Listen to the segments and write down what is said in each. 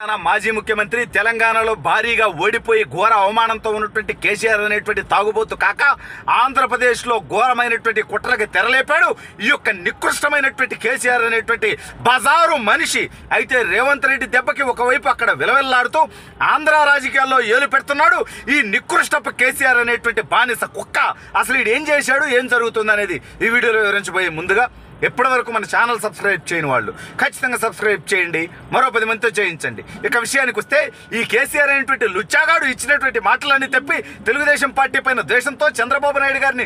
మాజీ ముఖ్యమంత్రి తెలంగాణలో భారీగా ఓడిపోయి ఘోర అవమానంతో ఉన్నటువంటి కేసీఆర్ అనేటువంటి తాగుబోతు కాక ఆంధ్రప్రదేశ్లో ఘోరమైనటువంటి కుట్రకి తెరలేపాడు ఈ యొక్క నికృష్టమైనటువంటి కేసీఆర్ అనేటువంటి బజారు మనిషి. అయితే రేవంత్ రెడ్డి దెబ్బకి ఒకవైపు అక్కడ విలవిల్లాడుతూ ఆంధ్ర రాజకీయాల్లో ఏలు పెడుతున్నాడు ఈ నికృష్టపు కేసీఆర్ అనేటువంటి బానిస కుక్క. అసలు ఈడు ఏం చేశాడు, ఏం జరుగుతుంది అనేది ఈ వీడియోలో వివరించబోయే ముందుగా ఎప్పటి వరకు మన ఛానల్ సబ్స్క్రైబ్ చేయని వాళ్ళు ఖచ్చితంగా సబ్స్క్రైబ్ చేయండి, మరో 10 మందితో చేయించండి. ఇక విషయానికి వస్తే ఈ కేసీఆర్ అనేటువంటి లుచ్చాగాడు ఇచ్చినటువంటి మాటలన్నీ తప్పి తెలుగుదేశం పార్టీ పైన ద్వేషంతో చంద్రబాబు నాయుడు గారిని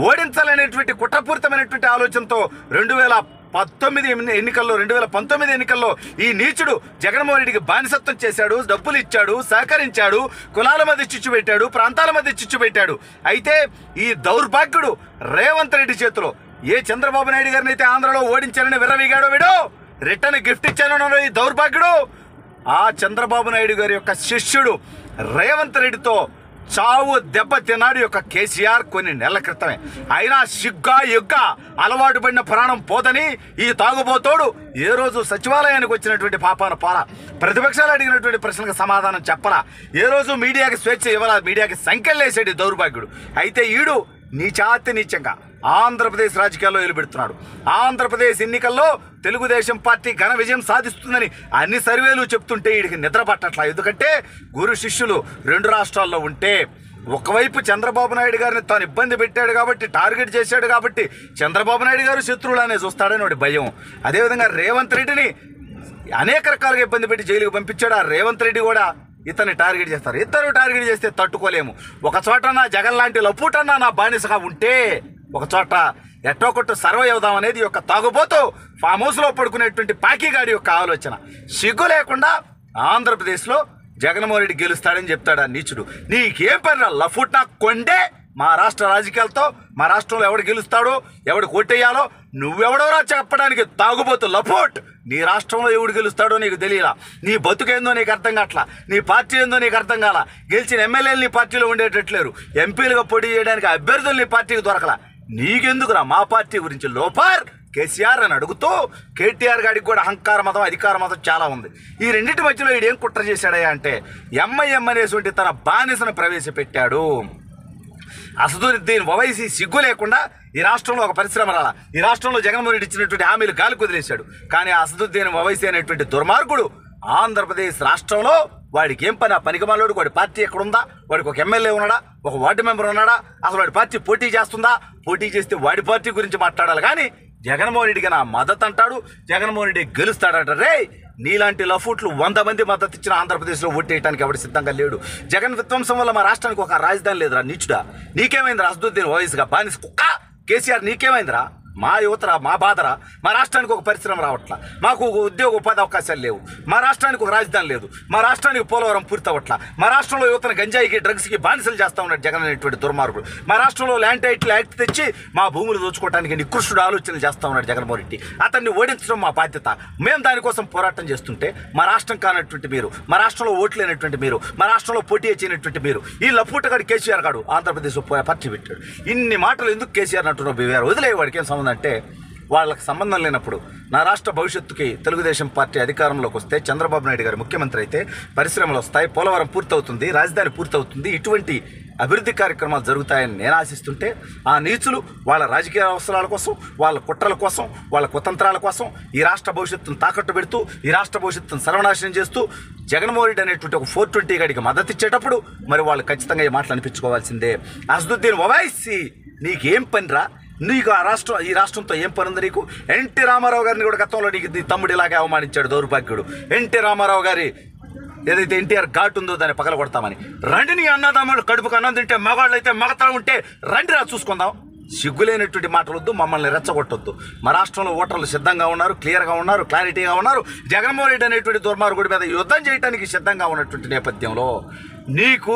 ఓడించాలనేటువంటి కుట్రపూరితమైనటువంటి ఆలోచనతో 2019 ఎన్నికల్లో ఈ నీచుడు జగన్మోహన్ రెడ్డికి బానిసత్వం చేశాడు, డబ్బులు ఇచ్చాడు, సహకరించాడు, కులాల మధ్య చిచ్చు పెట్టాడు, ప్రాంతాల మధ్య చిచ్చు పెట్టాడు. అయితే ఈ దౌర్భాగ్యుడు రేవంత్ రెడ్డి చేతిలో ఏ చంద్రబాబు నాయుడు గారిని అయితే ఆంధ్రలో ఓడించాలని విర్రవీగాడో వీడు రిటర్న్ గిఫ్ట్ ఇచ్చానన్నాడు ఈ దౌర్భాగ్యుడు. ఆ చంద్రబాబు నాయుడు గారి యొక్క శిష్యుడు రేవంత్ రెడ్డితో చావు దెబ్బ తిన్నాడు యొక్క కేసీఆర్ కొన్ని నెలల క్రితమే. అయినా సిగ్గా ఎగ్గా అలవాటు పడిన ప్రాణం పోదని ఈ తాగుబోతోడు ఏ రోజు సచివాలయానికి వచ్చినటువంటి పాపాన పాల ప్రతిపక్షాలు అడిగినటువంటి ప్రశ్నలకు సమాధానం చెప్పలా, ఏ రోజు మీడియాకి స్వేచ్ఛ ఇవ్వాల, మీడియాకి సంఖ్యలేసాడు దౌర్భాగ్యుడు. అయితే ఈడు నీచంగా ఆంధ్రప్రదేశ్ రాజకీయాల్లో ఏలుపెడుతున్నాడు. ఆంధ్రప్రదేశ్ ఎన్నికల్లో తెలుగుదేశం పార్టీ ఘన విజయం సాధిస్తుందని అన్ని సర్వేలు చెప్తుంటే వీడికి నిద్ర పట్టట్లా. ఎందుకంటే గురు శిష్యులు 2 రాష్ట్రాల్లో ఉంటే ఒకవైపు చంద్రబాబు నాయుడు గారిని తాను ఇబ్బంది పెట్టాడు కాబట్టి, టార్గెట్ చేశాడు కాబట్టి చంద్రబాబు నాయుడు గారు శత్రువులనే చూస్తాడని వాడి భయం. అదేవిధంగా రేవంత్ రెడ్డిని అనేక రకాలుగా ఇబ్బంది పెట్టి జైలుకు పంపించాడు. ఆ రేవంత్ రెడ్డి కూడా ఇతన్ని టార్గెట్ చేస్తారు. ఇద్దరు టార్గెట్ చేస్తే తట్టుకోలేము. ఒక చోట నా జగన్ లాంటి లపూటన్నా నా బానిసగా ఉంటే ఒక చోట ఎట్టో కొట్టు సర్వే అవుదాం అనేది ఒక తాగుబోతూ ఫామ్ హౌస్లో పడుకునేటువంటి పాకీగాడి యొక్క ఆలోచన. సిగ్గు లేకుండా ఆంధ్రప్రదేశ్లో జగన్మోహన్ రెడ్డి గెలుస్తాడని చెప్తాడు ఆ నీచుడు. నీకేం పని లఫుటా కొండే మా రాష్ట్ర రాజకీయాలతో, మా రాష్ట్రంలో ఎవడు గెలుస్తాడో ఎవడు కొట్టేయాలో నువ్వెవడోరా చెప్పడానికి తాగుబోతు లఫోట్. నీ రాష్ట్రంలో ఎవడు గెలుస్తాడో నీకు తెలియలా, నీ బతుకేందో నీకు అర్థం కావట్లా, నీ పార్టీ ఏందో నీకు అర్థం కాల. గెలిచిన ఎమ్మెల్యేలు నీ పార్టీలో ఉండేటట్లేరు, ఎంపీలుగా పోటీ చేయడానికి అభ్యర్థులు నీ పార్టీకి దొరకలా. నీకెందుకురా మా పార్టీ గురించి లోపార్ కేసీఆర్ అని అడుగుతూ కేటీఆర్ గారికి కూడా అహంకార మతం అధికార మతం చాలా ఉంది. ఈ రెండింటి మధ్యలో ఈడేం కుట్ర చేశాడయ్యా అంటే ఎంఐఎం అనేటువంటి తన బానిసను ప్రవేశపెట్టాడు. అసదుద్దీన్ ఓవైసీ సిగ్గు లేకుండా ఈ రాష్ట్రంలో ఒక పరిశ్రమ రాలా, ఈ రాష్ట్రంలో జగన్మోహన్ రెడ్డి ఇచ్చినటువంటి హామీలు గాలి కుదిలేశాడు. కానీ అసదుద్దీన్ ఓవైసీ అనేటువంటి దుర్మార్గుడు ఆంధ్రప్రదేశ్ రాష్ట్రంలో వాడికి ఏం పని, ఆ పనికిమాలోడు వాడి పార్టీ ఎక్కడుందా, వాడికి ఒక ఎమ్మెల్యే ఉన్నాడా, ఒక వార్డు మెంబర్ ఉన్నాడా, అసలు వాడి పార్టీ పోటీ చేస్తుందా, పోటీ చేస్తే వాడి పార్టీ గురించి మాట్లాడాలి. కానీ జగన్మోహన్ రెడ్డికి నా మద్దతు అంటాడు, జగన్మోహన్ రెడ్డి గెలుస్తాడట. రే నీలాంటి లఫూట్లు 100 మంది మద్దతు ఇచ్చిన ఆంధ్రప్రదేశ్లో ఓటేయడానికి ఎవడు సిద్ధంగా లేడు. జగన్ విధ్వంసం వల్ల మా రాష్ట్రానికి ఒక రాజధాని లేదురా నీచుడా. నీకేమైందిరా అసదుద్దీన్ ఓవైసీగా బానిస కుక్క కేసీఆర్, నీకేమైందిరా? మా యువతరా, మా బాధరా, మా రాష్ట్రానికి ఒక పరిశ్రమ రావట్లా, మాకు ఉద్యోగ ఉపాధి అవకాశాలు లేవు, మా రాష్ట్రానికి ఒక రాజధాని లేదు, మా రాష్ట్రానికి పోలవరం పూర్తి అవ్వట్లా, మా రాష్ట్రంలో యువతను గంజాయికి డ్రగ్స్కి బానిసలు చేస్తూ ఉన్నాడు జగన్ అనేటువంటి దుర్మార్గుడు. మా రాష్ట్రంలో ల్యాండ్ టైటిల్ యాక్ట్ తెచ్చి మా భూములు దోచుకోవడానికి నికృష్టుడు ఆలోచనలు చేస్తూ ఉన్నాడు జగన్మోహన్ రెడ్డి. అతన్ని ఓడించడం మా బాధ్యత. మేము దానికోసం పోరాటం చేస్తుంటే మా రాష్ట్రం కానటువంటి మీరు, మా రాష్ట్రంలో ఓట్లు లేనటువంటి మీరు, మా రాష్ట్రంలో పోటీ చేయనటువంటి మీరు, ఈ లపూటగాడు కేసీఆర్ గాడు ఆంధ్రప్రదేశ్లో పార్టీ పెట్టాడు. ఇన్ని మాటలు ఎందుకు కేసీఆర్ అంటున్నావు? బీవీఆర్ వదిలేవాడికి ఏం సంబంధం అంటే వాళ్ళకి సంబంధం లేనప్పుడు నా రాష్ట్ర భవిష్యత్తుకి తెలుగుదేశం పార్టీ అధికారంలోకి వస్తే, చంద్రబాబు నాయుడు గారు ముఖ్యమంత్రి అయితే పరిశ్రమలు వస్తాయి, పోలవరం పూర్తవుతుంది, రాజధాని పూర్తవుతుంది, ఇటువంటి అభివృద్ధి కార్యక్రమాలు జరుగుతాయని నేను ఆశిస్తుంటే ఆ నీచులు వాళ్ళ రాజకీయ అవసరాల కోసం, వాళ్ళ కుట్రల కోసం, వాళ్ళ కుతంత్రాల కోసం ఈ రాష్ట్ర భవిష్యత్తును తాకట్టు పెడుతూ, ఈ రాష్ట్ర భవిష్యత్తును సర్వనాశనం చేస్తూ జగన్మోహన్ రెడ్డి అనేటువంటి ఒక 420 గడికి మద్దతు ఇచ్చేటప్పుడు మరి వాళ్ళు ఖచ్చితంగా ఈ మాటలు అనిపించుకోవాల్సిందే. అసదుద్దీన్ ఓవైసీ నీకేం పనిరా? నీకు ఈ రాష్ట్రంతో ఏం పని ఉంది నీకు? ఎన్టీ రామారావు గారిని కూడా గతంలో నీకు నీ తమ్ముడు ఇలాగే అవమానించాడు దౌర్భాగ్యుడు. ఎన్టీ రామారావు గారి ఏదైతే ఎన్టీఆర్ ఘాట్ ఉందో దాన్ని పగల కొడతామని. రండి నీ అన్నదమ్ముడు కడుపుకు అన్నం తింటే మగాళ్ళు అయితే మగతనం ఉంటే రండి రా చూసుకుందాం. సిగ్గులేనటువంటి మాటలొద్దు, మమ్మల్ని రెచ్చగొట్టొద్దు. మా రాష్ట్రంలో ఓటర్లు సిద్ధంగా ఉన్నారు, క్లియర్గా ఉన్నారు, క్లారిటీగా ఉన్నారు. జగన్మోహన్ రెడ్డి అనేటువంటి దుర్మార్గుడి మీద యుద్ధం చేయడానికి సిద్ధంగా ఉన్నటువంటి నేపథ్యంలో నీకు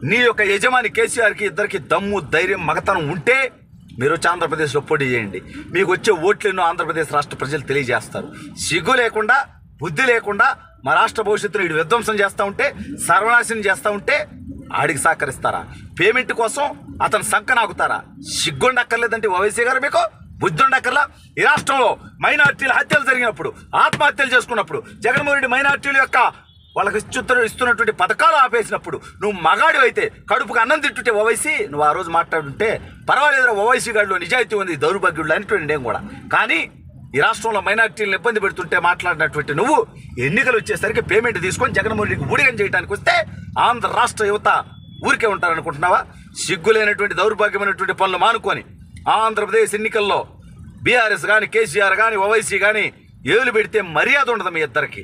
నీ యొక్క యజమాని కేసీఆర్కి ఇద్దరికి దమ్ము, ధైర్యం, మగతనం ఉంటే మీరు వచ్చి ఆంధ్రప్రదేశ్లో పోటీ చేయండి. మీకు వచ్చే ఓట్లను ఆంధ్రప్రదేశ్ రాష్ట్ర ప్రజలు తెలియజేస్తారు. సిగ్గు లేకుండా, బుద్ధి లేకుండా మా రాష్ట్ర భవిష్యత్తును వీడు విధ్వంసం చేస్తూ ఉంటే, సర్వనాశనం చేస్తూ ఉంటే ఆడికి సహకరిస్తారా? పేమెంట్ కోసం అతను సంకనాగుతారా? సిగ్గుండక్కర్లేదంటే ఓవైసీ గారు మీకు బుద్ధి ఉండక్కర్లా. ఈ రాష్ట్రంలో మైనార్టీల హత్యలు జరిగినప్పుడు, ఆత్మహత్యలు చేసుకున్నప్పుడు, జగన్మోహన్ రెడ్డి మైనార్టీల యొక్క వాళ్ళకి ఇస్తున్నటువంటి పథకాలు ఆపేసినప్పుడు నువ్వు మగాడు అయితే కడుపుకు అన్నం తింటుంటే ఓవైసీ నువ్వు ఆ రోజు మాట్లాడుంటే పర్వాలేదు, ఓవైసీ గాడిలో నిజాయితీ ఉంది, దౌర్భాగ్యుడు అనేటువంటి నేను కూడా. కానీ ఈ రాష్ట్రంలో మైనార్టీలను ఇబ్బంది పెడుతుంటే మాట్లాడినటువంటి నువ్వు ఎన్నికలు వచ్చేసరికి పేమెంట్ తీసుకొని జగన్మోహన్ రెడ్డికి ఊడిగం చేయడానికి వస్తే ఆంధ్ర రాష్ట్ర యువత ఊరికే ఉంటారనుకుంటున్నావా? సిగ్గులేనటువంటి దౌర్భాగ్యమైనటువంటి పనులు మానుకొని ఆంధ్రప్రదేశ్ ఎన్నికల్లో బీఆర్ఎస్ కానీ, కేసీఆర్ కానీ, ఓవైసీ కానీ ఏలు పెడితే మర్యాద ఉండదు మీ ఇద్దరికి.